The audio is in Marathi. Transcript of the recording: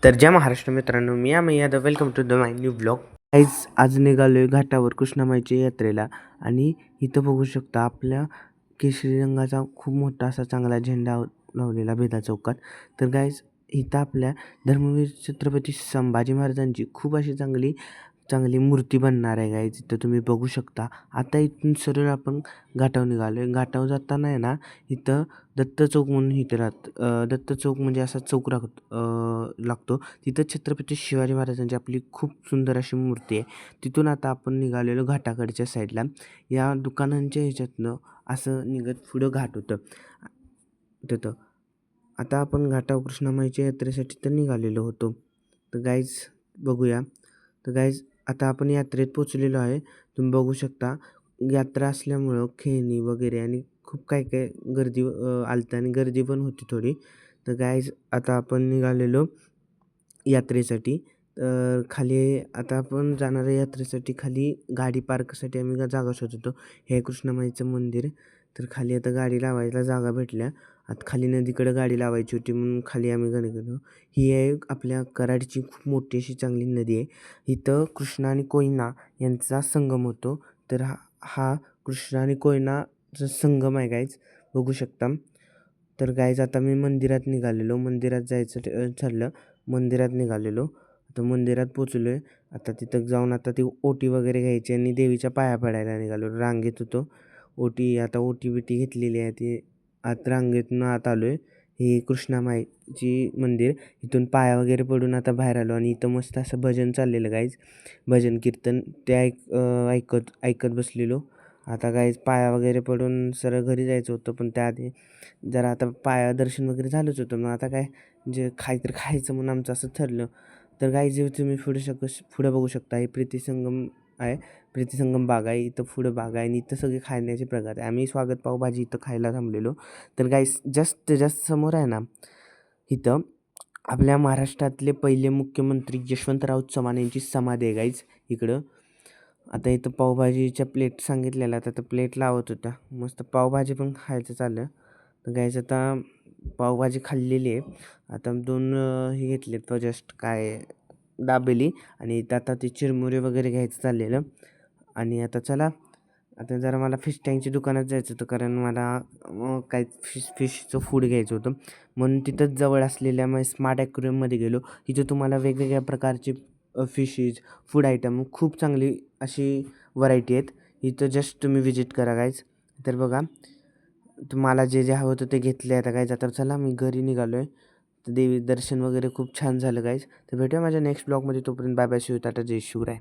तर जय महाराष्ट्र मित्रांनो, मी आम्ही Yadav. Welcome to the my new blog. आज निघालोय घाटावर कृष्णामाईच्या यात्रेला आणि इथं बघू शकता आपल्या केशरी रंगाचा खूप मोठा असा चांगला झेंडा लावलेला बेदा चौकात. तर गाईज इथं आपल्या धर्मवीर छत्रपती संभाजी महाराजांची खूप अशी चांगली चांगली मूर्ती बनणार आहे गाईज. इथं तुम्ही बघू शकता. आता इथून सरळ आपण घाटावर निघालो आहे. घाटावर जाताना आहे ना, इथं दत्त चौक म्हणून इथं दत्त चौक म्हणजे असा चौक लागतो. तिथं छत्रपती शिवाजी महाराजांची आपली खूप सुंदर अशी मूर्ती आहे. तिथून आता आपण निघालेलो घाटाकडच्या साईडला. या दुकानांच्या ह्याच्यातनं असं निघत पुढं घाट होतं तिथं. आता आपण घाटावर कृष्णामाईच्या यात्रेसाठी तर निघालेलो होतो. तर गाईज बघूया. तर गाईज आता आपण यात्रेत पोचलेलो आहे. तुम्ही बघू शकता यात्रा असल्यामुळं खेळणी वगैरे आणि खूप काय काय गर्दी आलतं आणि गर्दी पण होती थोडी. तर गाईज आता आपण निघालेलो यात्रेसाठी. तर खाली आता आपण जाणार आहे यात्रेसाठी. खाली गाडी पार्कसाठी आम्ही जागा शोधत होतो. हे कृष्णामाईचं मंदिर. तर खाली आता गाडी लावायला जागा भेटल्या. आता खाली नदीकडं गाडी लावायची होती म्हणून खाली आम्ही गेलो. ही आहे आपल्या कराडची खूप मोठी अशी चांगली नदी आहे. इथं कृष्णा आणि कोयना यांचा संगम होतो. तर हा कृष्णा आणि कोयनाचा संगम आहे गाईज, बघू शकता. तर गाईज आता मी मंदिरात निघालेलो. मंदिरात जायचं ठरलं. मंदिरात निघालेलो. आता मंदिरात पोचलो आहे. आता तिथं जाऊन आता ती ओटी वगैरे घ्यायची आणि देवीच्या पाया पडायला निघालो. रांगेत होतो. आता ओटी बिटी घेतलेली आहे. ती आत रांगेतनं आत आलो आहे. ही कृष्णामाईची मंदिर. इथून पाया वगैरे पडून आता बाहेर आलो आणि इथं मस्त असं भजन चाललेलं गाईज, भजन कीर्तन ते ऐकत बसलेलो. आता गाईज पाया वगैरे पडून सरळ घरी जायचं होतं, पण त्याआधी जरा आता पाया दर्शन वगैरे झालंच होतं. मग आता काय जे खायचं म्हणून आमचं असं ठरलं. तर गाईज तुम्ही पुढं बघू शकता. हे प्रीतीसंगम आहे. प्रीतीसंगम बाग आहे. इथं पुढं बाग आहे आणि इथं सगळे खाण्याचे प्रकार आहे. आम्ही स्वागत पावभाजी इथं खायला थांबलेलो. तर गाईज जस्ट समोर आहे ना, इथं आपल्या महाराष्ट्रातले पहिले मुख्यमंत्री यशवंतराव चव्हाण यांची समाधी आहे गाईज इकडं. आता इथं पावभाजीच्या प्लेट सांगितलेल्या आता प्लेट लावत होत्या. मस्त पावभाजी पण खायचं चाललं. तर गाईज आता पावभाजी खाल्लेली आहे. आता 2 हे घेतलेत जस्ट काय दाबेली आणि आता ते चिरमुरे वगैरे घ्यायचं चाललेलं. आणि आता चला, आता जरा मला फिश टँकच्या दुकानात जायचं होतं, कारण मला काय फिशचं फूड घ्यायचं होतं. म्हणून तिथंच जवळ असलेल्या स्मार्ट ॲक्वेरियममध्ये गेलो. तिथं तुम्हाला वेगवेगळ्या प्रकारचे फिशेस, फूड आयटम खूप चांगली अशी व्हरायटी आहेत. इथं जस्ट तुम्ही व्हिजिट करा गाईज. तर बघा, तुम्हाला जे जे हवं होतं ते घेतले. आता गाईज आता चला मी घरी निघालो आहे. तर देवी दर्शन वगैरे खूप छान झालं गाईज. तर भेटूया माझ्या नेक्स्ट ब्लॉगमध्ये. तोपर्यंत बाय बाय. शिव टाटा, जय शिवराय.